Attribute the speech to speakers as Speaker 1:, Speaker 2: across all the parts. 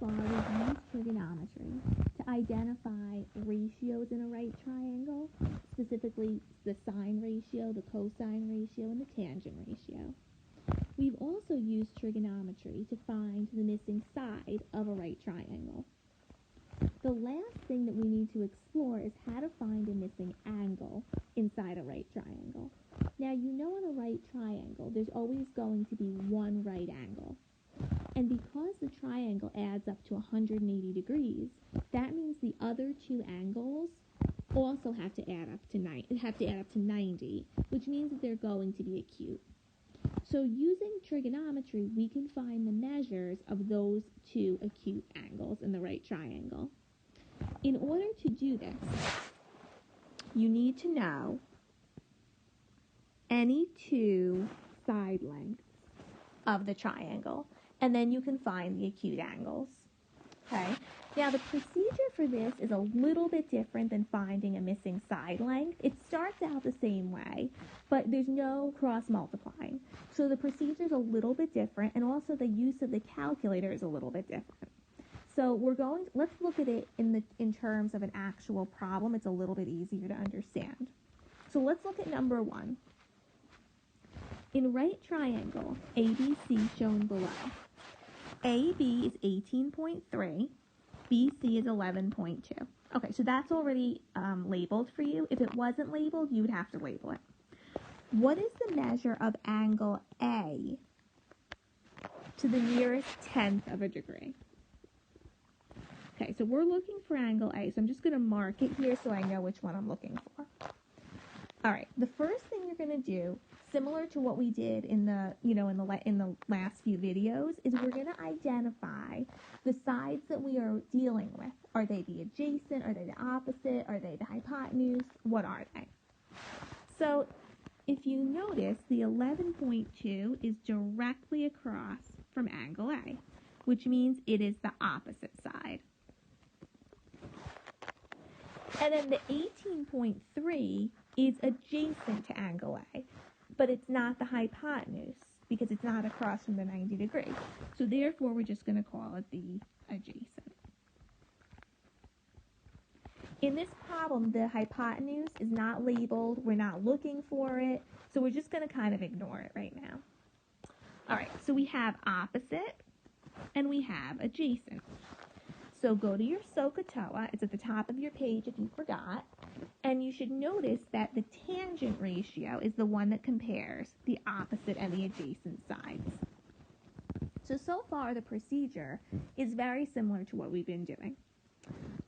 Speaker 1: far, we've used trigonometry to identify ratios in a right triangle, specifically the sine ratio, the cosine ratio, and the tangent ratio. We've also used trigonometry to find the missing side of a right triangle. The last thing that we need to explore is how to find a missing angle inside a right triangle. Now, you know in a right triangle, there's always going to be one right angle. And because the triangle adds up to 180 degrees, that means the other two angles also have to add up to 90, which means that they're going to be acute. So using trigonometry, we can find the measures of those two acute angles in the right triangle. In order to do this, you need to know any two side lengths of the triangle, and then you can find the acute angles. Okay? Now, the procedure for this is a little bit different than finding a missing side length. It starts out the same way, but there's no cross multiplying. So the procedure is a little bit different, and also the use of the calculator is a little bit different. So let's look at it in terms of an actual problem. It's a little bit easier to understand. So let's look at number 1. In right triangle, ABC shown below, AB is 18.3, BC is 11.2. Okay, so that's already labeled for you. If it wasn't labeled, you would have to label it. What is the measure of angle A to the nearest tenth of a degree? Okay, so we're looking for angle A, so I'm just going to mark it here so I know which one I'm looking for. All right, the first thing you're going to do, similar to what we did in the last few videos, is we're going to identify the sides that we are dealing with. Are they the adjacent? Are they the opposite? Are they the hypotenuse? What are they? So if you notice, the 11.2 is directly across from angle A, which means it is the opposite side. And then the 18.3 is adjacent to angle A, but it's not the hypotenuse because it's not across from the 90 degrees. So therefore, we're just going to call it the adjacent. In this problem, the hypotenuse is not labeled. We're not looking for it. So we're just going to kind of ignore it right now. All right, so we have opposite and we have adjacent. So go to your SOHCAHTOA. It's at the top of your page if you forgot. And you should notice that the tangent ratio is the one that compares the opposite and the adjacent sides. So far the procedure is very similar to what we've been doing.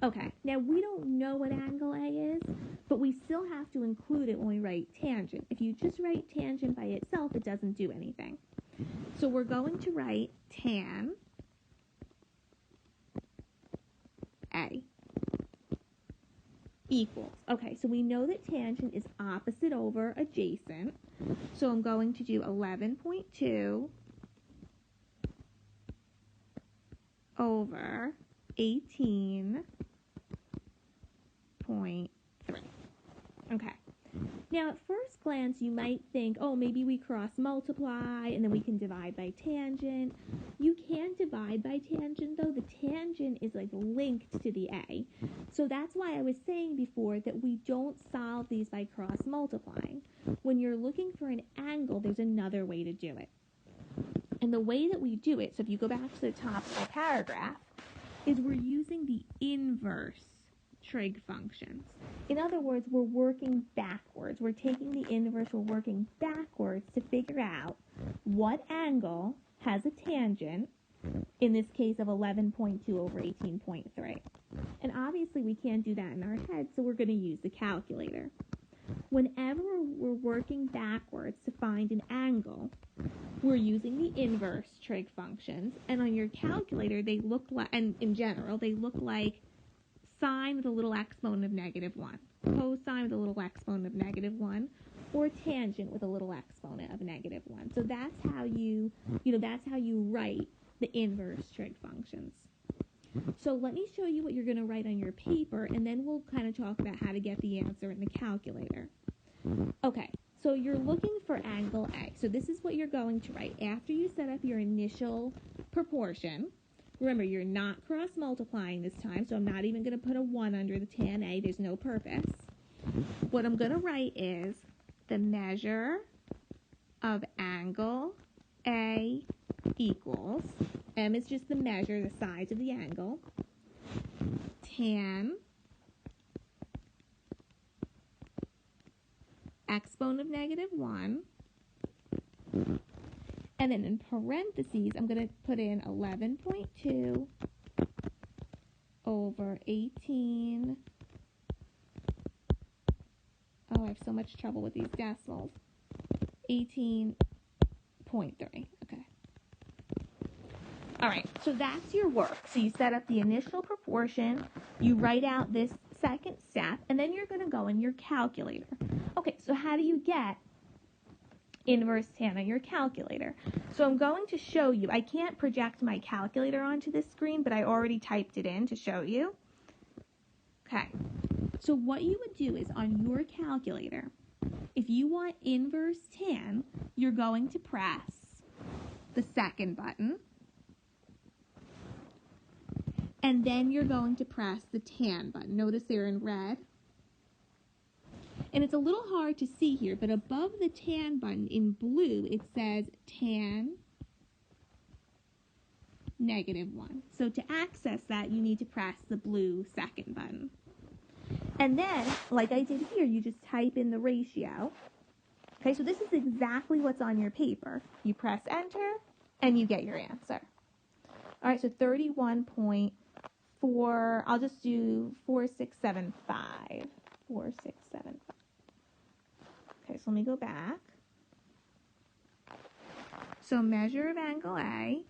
Speaker 1: Okay, now we don't know what angle A is, but we still have to include it when we write tangent. If you just write tangent by itself, it doesn't do anything. So we're going to write tan A equals. Okay, so we know that tangent is opposite over adjacent. So I'm going to do 11.2 over 18.3. Okay. Now, at first glance, you might think, oh, maybe we cross multiply and then we can divide by tangent. You can divide by tangent, though. The tangent is like linked to the A. So that's why I was saying before that we don't solve these by cross multiplying. When you're looking for an angle, there's another way to do it. And the way that we do it, so if you go back to the top of the paragraph, is we're using the inverse trig functions. In other words, we're working backwards. We're taking the inverse, we're working backwards to figure out what angle has a tangent, in this case of 11.2 over 18.3. And obviously we can't do that in our head, so we're going to use the calculator. Whenever we're working backwards to find an angle, we're using the inverse trig functions, and on your calculator they look like, and in general, they look like sine with a little exponent of -1, cosine with a little exponent of -1, or tangent with a little exponent of -1. So that's how you write the inverse trig functions. So let me show you what you're going to write on your paper, and then we'll kind of talk about how to get the answer in the calculator. Okay, so you're looking for angle A. So this is what you're going to write. After you set up your initial proportion, Remember, you're not cross multiplying this time, so I'm not even going to put a 1 under the tan A. There's no purpose. What I'm going to write is the measure of angle A equals, M is just the measure, the size of the angle, tan exponent of -1, and then in parentheses, I'm going to put in 11.2 over 18. Oh, I have so much trouble with these decimals. 18.3. Okay. All right, so that's your work. So you set up the initial proportion, you write out this second step, and then you're going to go in your calculator. Okay, so how do you get inverse tan on your calculator? So I'm going to show you. I can't project my calculator onto this screen, but I already typed it in to show you. Okay, so what you would do is on your calculator, if you want inverse tan, you're going to press the second button, and then you're going to press the tan button. Notice they're in red. And it's a little hard to see here, but above the tan button in blue, it says tan -1. So to access that, you need to press the blue second button. And then, like I did here, you just type in the ratio. Okay, so this is exactly what's on your paper. You press enter, and you get your answer. All right, so 31.4, I'll just do 4675. 4675. Okay, so let me go back. So measure of angle A,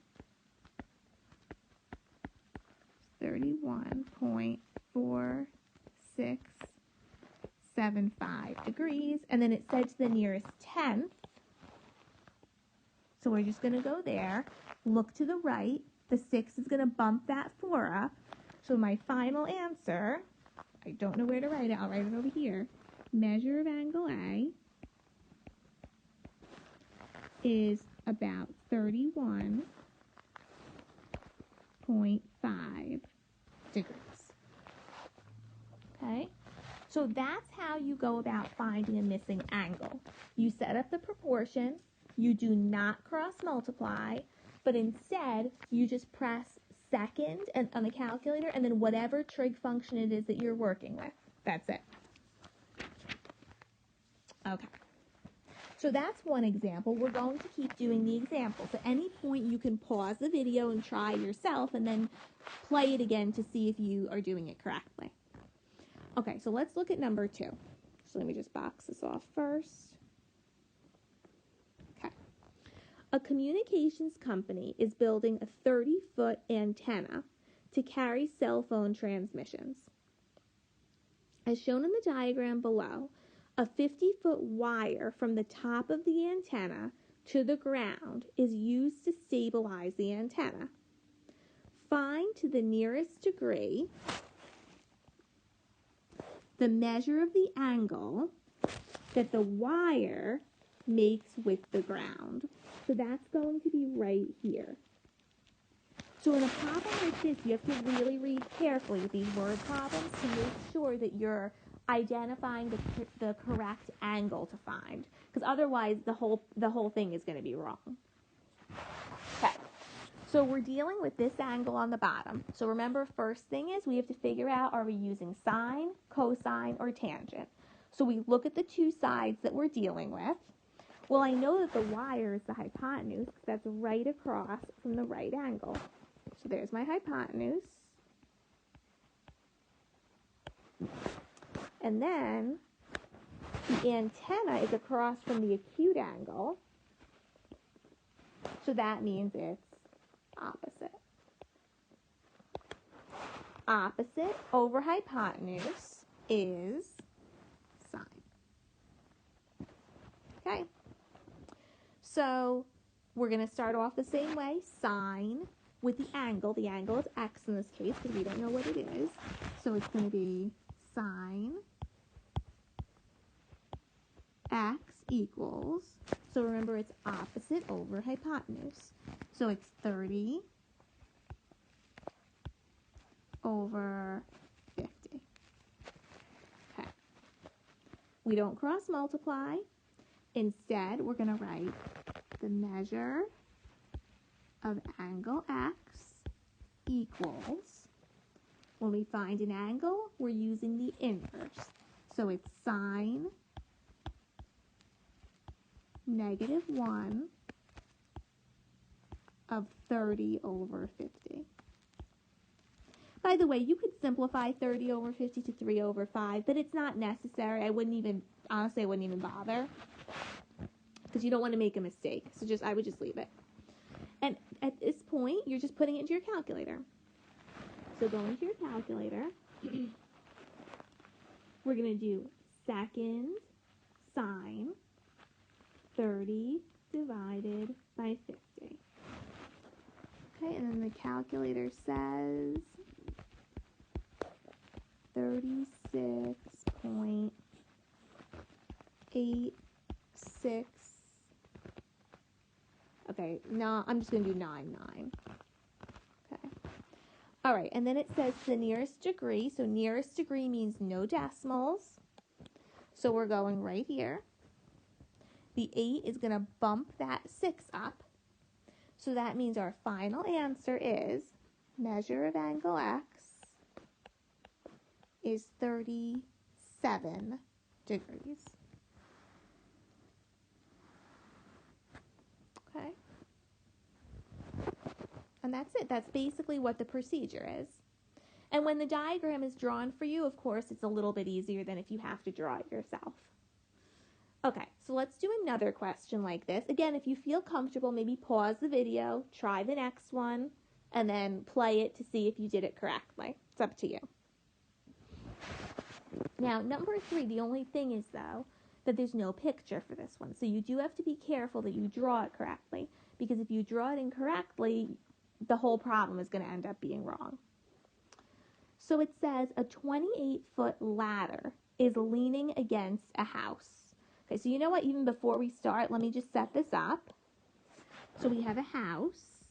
Speaker 1: 31.4675 degrees, and then it said to the nearest tenth. So we're just going to go there, look to the right. The 6 is going to bump that 4 up. So my final answer, I don't know where to write it. I'll write it over here. Measure of angle A is about 31.5 degrees. Okay? So that's how you go about finding a missing angle. You set up the proportion. You do not cross multiply, but instead you just press second and on the calculator, and then whatever trig function it is that you're working with. That's it. Okay. So that's one example. We're going to keep doing the examples. At any point, you can pause the video and try yourself, and then play it again to see if you are doing it correctly. Okay, so let's look at number 2. So let me just box this off first. Okay. A communications company is building a 30-foot antenna to carry cell phone transmissions. As shown in the diagram below, a 50-foot wire from the top of the antenna to the ground is used to stabilize the antenna. Find to the nearest degree the measure of the angle that the wire makes with the ground. So that's going to be right here. So in a problem like this, you have to really read carefully with these word problems to make sure that you're identifying the correct angle to find, because otherwise the whole thing is going to be wrong. Okay, so we're dealing with this angle on the bottom. So remember, first thing is we have to figure out, are we using sine, cosine, or tangent? So we look at the two sides that we're dealing with. Well, I know that the wire is the hypotenuse because that's right across from the right angle. So there's my hypotenuse. And then the antenna is across from the acute angle. So that means it's opposite. Opposite over hypotenuse is sine. Okay. So we're going to start off the same way. Sine with the angle. The angle is x in this case because we don't know what it is. So it's going to be sine x equals, so remember it's opposite over hypotenuse. So it's 30 over 50. Okay. We don't cross multiply. Instead, we're going to write the measure of angle X equals, when we find an angle, we're using the inverse. So it's sine -1 of 30 over 50. By the way, you could simplify 30 over 50 to 3 over 5, but it's not necessary. Honestly, I wouldn't even bother, because you don't want to make a mistake. So I would just leave it. And at this point, you're just putting it into your calculator. So go into your calculator. We're going to do second sine 30 divided by 50. Okay, and then the calculator says 36.86. Okay, no, I'm just going to do 99. Okay. All right, and then it says the nearest degree. So nearest degree means no decimals. So we're going right here. The 8 is going to bump that 6 up. So that means our final answer is measure of angle X is 37 degrees. Okay. And that's it. That's basically what the procedure is. And when the diagram is drawn for you, of course, it's a little bit easier than if you have to draw it yourself. Okay, so let's do another question like this. Again, if you feel comfortable, maybe pause the video, try the next one, and then play it to see if you did it correctly. It's up to you. Now, number 3, the only thing is, though, that there's no picture for this one. So you do have to be careful that you draw it correctly, because if you draw it incorrectly, the whole problem is going to end up being wrong. So it says a 28-foot ladder is leaning against a house. Okay, so you know what? Even before we start, let me just set this up. So we have a house.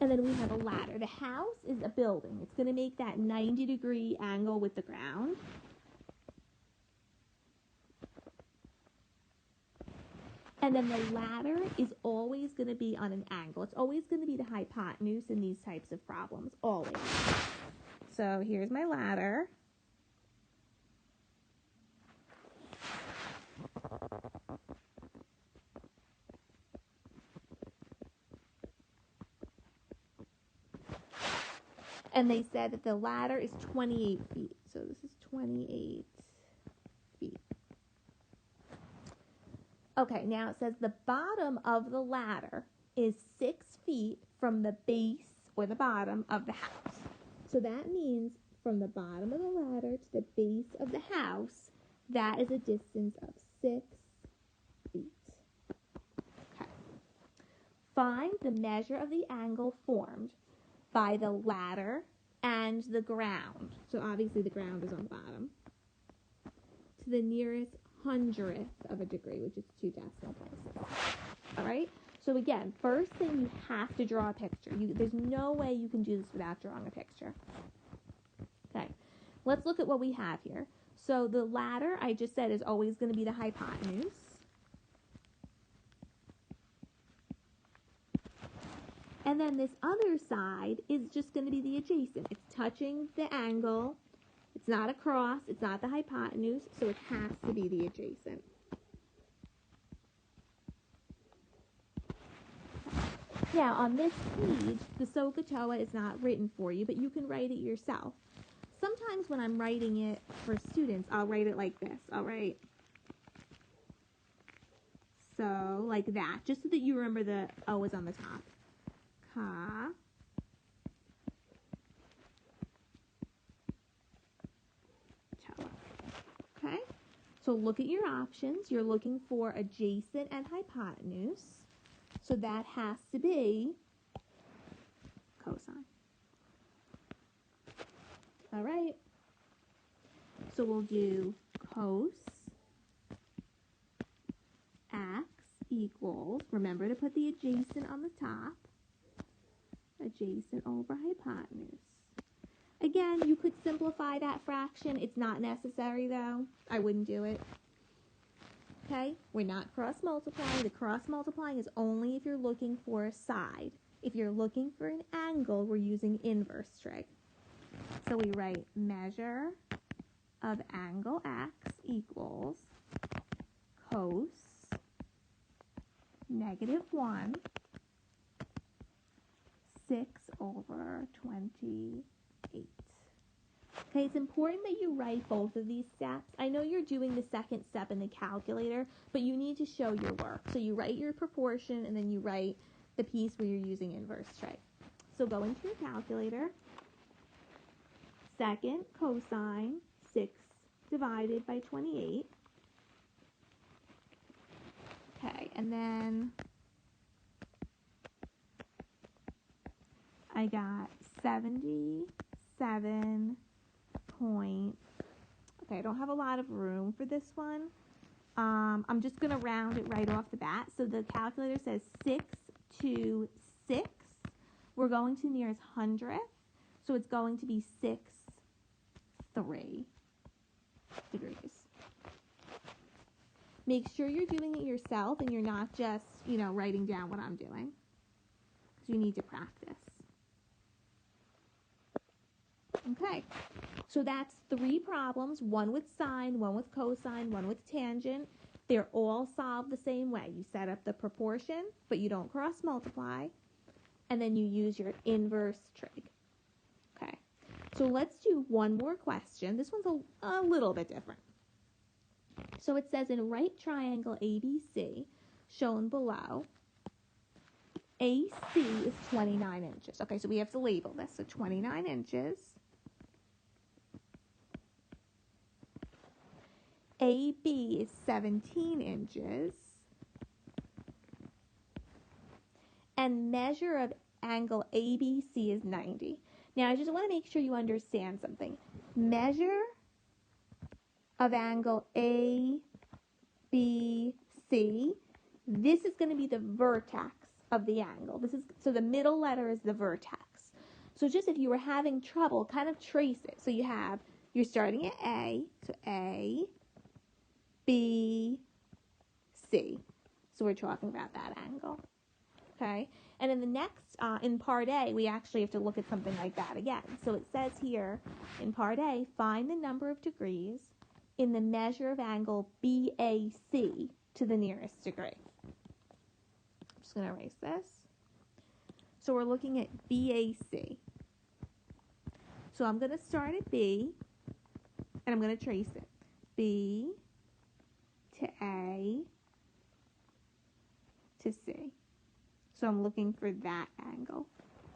Speaker 1: And then we have a ladder. The house is a building. It's going to make that 90-degree angle with the ground. And then the ladder is always going to be on an angle. It's always going to be the hypotenuse in these types of problems, always. So here's my ladder. And they said that the ladder is 28 feet. So this is 28 feet. Okay, now it says the bottom of the ladder is 6 feet from the base or the bottom of the house. So that means from the bottom of the ladder to the base of the house, that is a distance of 6 feet. Okay. Find the measure of the angle formed by the ladder and the ground. So obviously the ground is on the bottom. To the nearest 100th of a degree, which is 2 decimal places. All right? So again, first thing, you have to draw a picture. There's no way you can do this without drawing a picture. Okay. Let's look at what we have here. So the ladder, I just said, is always going to be the hypotenuse. And then this other side is just going to be the adjacent. It's touching the angle. It's not a cross. It's not the hypotenuse. So it has to be the adjacent. Now, on this page, the SOHCAHTOA is not written for you, but you can write it yourself. Sometimes when I'm writing it for students, I'll write it like this. I'll write so, like that, just so that you remember the O is on the top. Ka. Okay, so look at your options. You're looking for adjacent and hypotenuse. So that has to be cosine. All right. So we'll do cos X equals, remember to put the adjacent on the top, adjacent over hypotenuse. Again, you could simplify that fraction. It's not necessary though. I wouldn't do it. Okay, we're not cross-multiplying. The cross-multiplying is only if you're looking for a side. If you're looking for an angle, we're using inverse trig. So we write measure of angle x equals cos -1 6/28. Okay, it's important that you write both of these steps. I know you're doing the second step in the calculator, but you need to show your work. So you write your proportion and then you write the piece where you're using inverse trig. So go into your calculator. Second cosine 6 divided by 28. Okay, and then I got 77 point. Okay, I don't have a lot of room for this one. I'm just going to round it right off the bat. So the calculator says 6 to 6. We're going to the nearest hundredth. So it's going to be 6/3 degrees. Make sure you're doing it yourself and you're not just, writing down what I'm doing. Because you need to practice. Okay, so that's 3 problems, one with sine, one with cosine, one with tangent. They're all solved the same way. You set up the proportion, but you don't cross multiply, and then you use your inverse trig. Okay, so let's do one more question. This one's a little bit different. So it says in right triangle ABC, shown below, AC is 29 inches. Okay, so we have to label this. So 29 inches. AB is 17 inches. And measure of angle ABC is 90. Now, I just want to make sure you understand something. Measure of angle ABC, this is going to be the vertex of the angle. So the middle letter is the vertex. So just if you were having trouble, kind of trace it. So you're starting at A, so A, B, C. So we're talking about that angle. Okay? And in the next, in part A, we actually have to look at something like that again. So it says here in part A, find the number of degrees in the measure of angle BAC to the nearest degree. I'm just going to erase this. So we're looking at BAC. So I'm going to start at B, and I'm going to trace it. B to A to C. So I'm looking for that angle.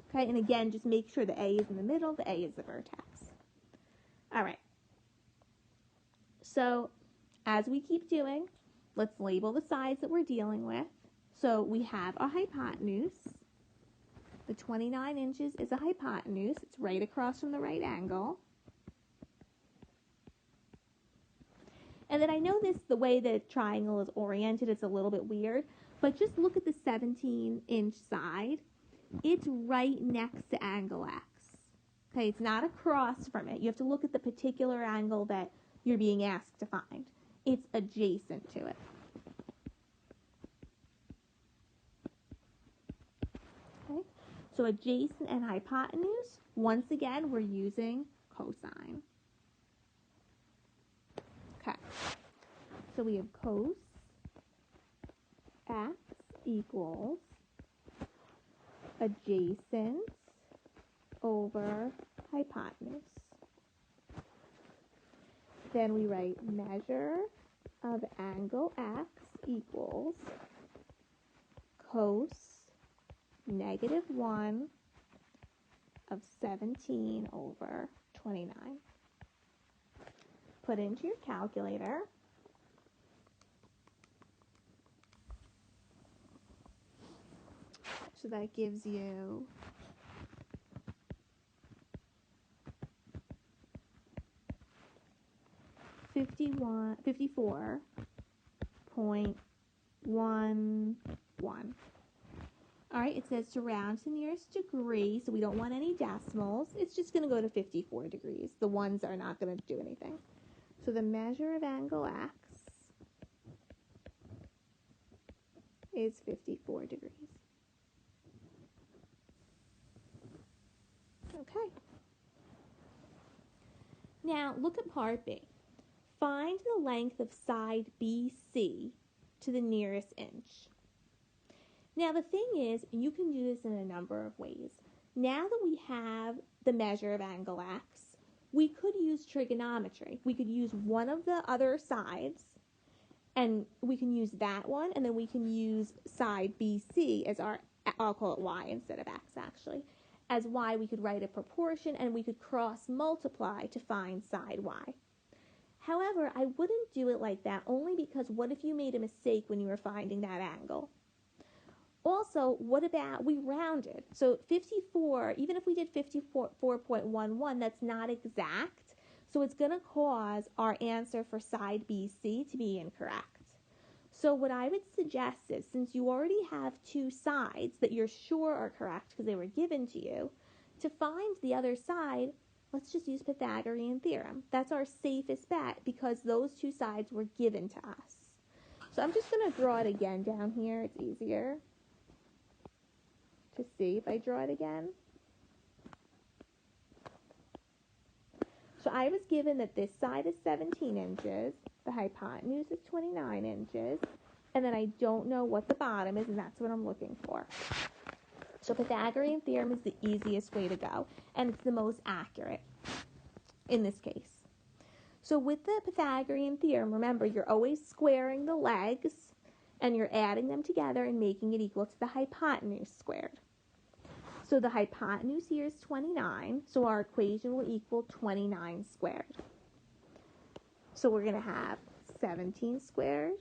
Speaker 1: Okay, and again, just make sure the A is in the middle, the A is the vertex. All right. So as we keep doing, let's label the sides that we're dealing with. So we have a hypotenuse. The 29 inches is a hypotenuse. It's right across from the right angle. And then I know the way the triangle is oriented, it's a little bit weird, but just look at the 17-inch side. It's right next to angle X. Okay, it's not across from it. You have to look at the particular angle that you're being asked to find. It's adjacent to it. Okay, so adjacent and hypotenuse, once again, we're using cosine. Okay, so we have cos X equals adjacent over hypotenuse. Then we write measure of angle X equals cos -1 of 17 over 29. Put into your calculator. So that gives you 54.8 1, 1. All right, it says to round to the nearest degree, so we don't want any decimals. It's just going to go to 54 degrees. The ones are not going to do anything. So the measure of angle X is 54 degrees. Okay. Now, look at part B. Find the length of side BC to the nearest inch. Now, the thing is, you can do this in a number of ways. Now that we have the measure of angle X, we could use trigonometry. We could use one of the other sides, and we can use that one, and then we can use side BC as our, I'll call it Y instead of X actually, as Y. We could write a proportion, and we could cross multiply to find side Y. However, I wouldn't do it like that, only because what if you made a mistake when you were finding that angle? Also, what about we rounded? So 54, even if we did 54.11, that's not exact. So it's going to cause our answer for side BC to be incorrect. So what I would suggest is, since you already have two sides that you're sure are correct because they were given to you, to find the other side, let's just use Pythagorean theorem. That's our safest bet because those two sides were given to us. So I'm just going to draw it again down here. It's easier to see if I draw it again. So I was given that this side is 17 inches, the hypotenuse is 29 inches, and then I don't know what the bottom is, and that's what I'm looking for. So Pythagorean theorem is the easiest way to go, and it's the most accurate in this case. So with the Pythagorean theorem, remember, you're always squaring the legs, and you're adding them together and making it equal to the hypotenuse squared. So the hypotenuse here is 29, so our equation will equal 29 squared. So we're going to have 17 squared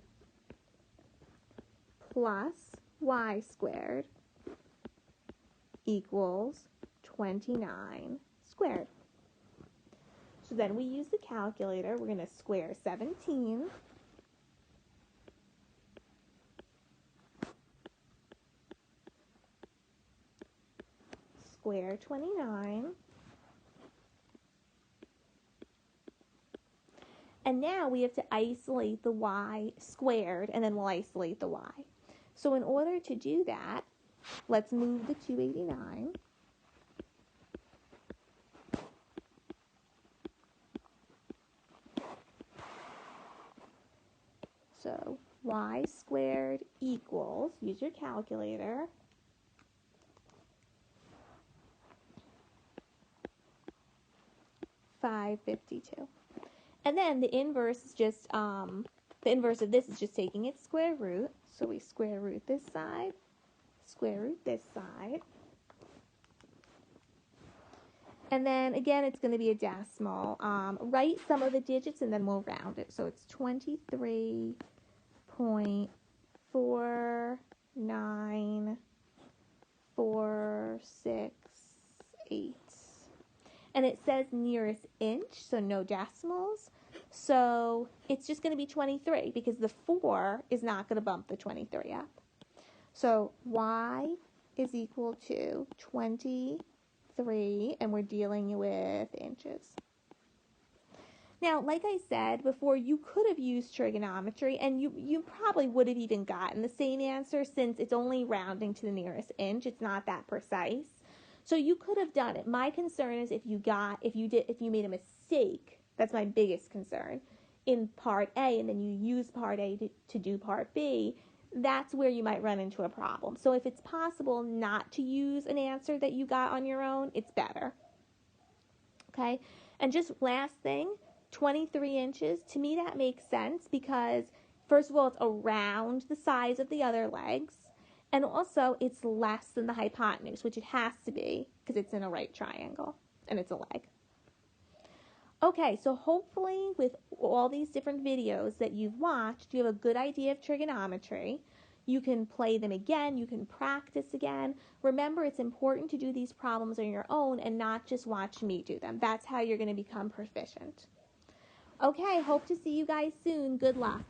Speaker 1: plus y squared equals 29 squared. So then we use the calculator. We're going to square 17 square 29. And now we have to isolate the y squared, and then we'll isolate the y. So in order to do that, let's move the 289. So y squared equals, use your calculator, 552. And then the inverse is just, the inverse of this is just taking its square root. So we square root this side, square root this side. And then again, it's going to be a decimal. Write some of the digits and then we'll round it. So it's 23.49468. And it says nearest inch, so no decimals. So it's just going to be 23 because the 4 is not going to bump the 23 up. So y is equal to 23, and we're dealing with inches. Now, like I said before, you could have used trigonometry, and you probably would have even gotten the same answer since it's only rounding to the nearest inch. It's not that precise. So you could have done it. My concern is if you made a mistake, that's my biggest concern, in part A, and then you use part A to do part B, that's where you might run into a problem. So if it's possible not to use an answer that you got on your own, it's better. Okay? And just last thing, 23 inches, to me that makes sense because, first of all, it's around the size of the other legs. And also, it's less than the hypotenuse, which it has to be because it's in a right triangle and it's a leg. Okay, so hopefully with all these different videos that you've watched, you have a good idea of trigonometry. You can play them again. You can practice again. Remember, it's important to do these problems on your own and not just watch me do them. That's how you're going to become proficient. Okay, hope to see you guys soon. Good luck.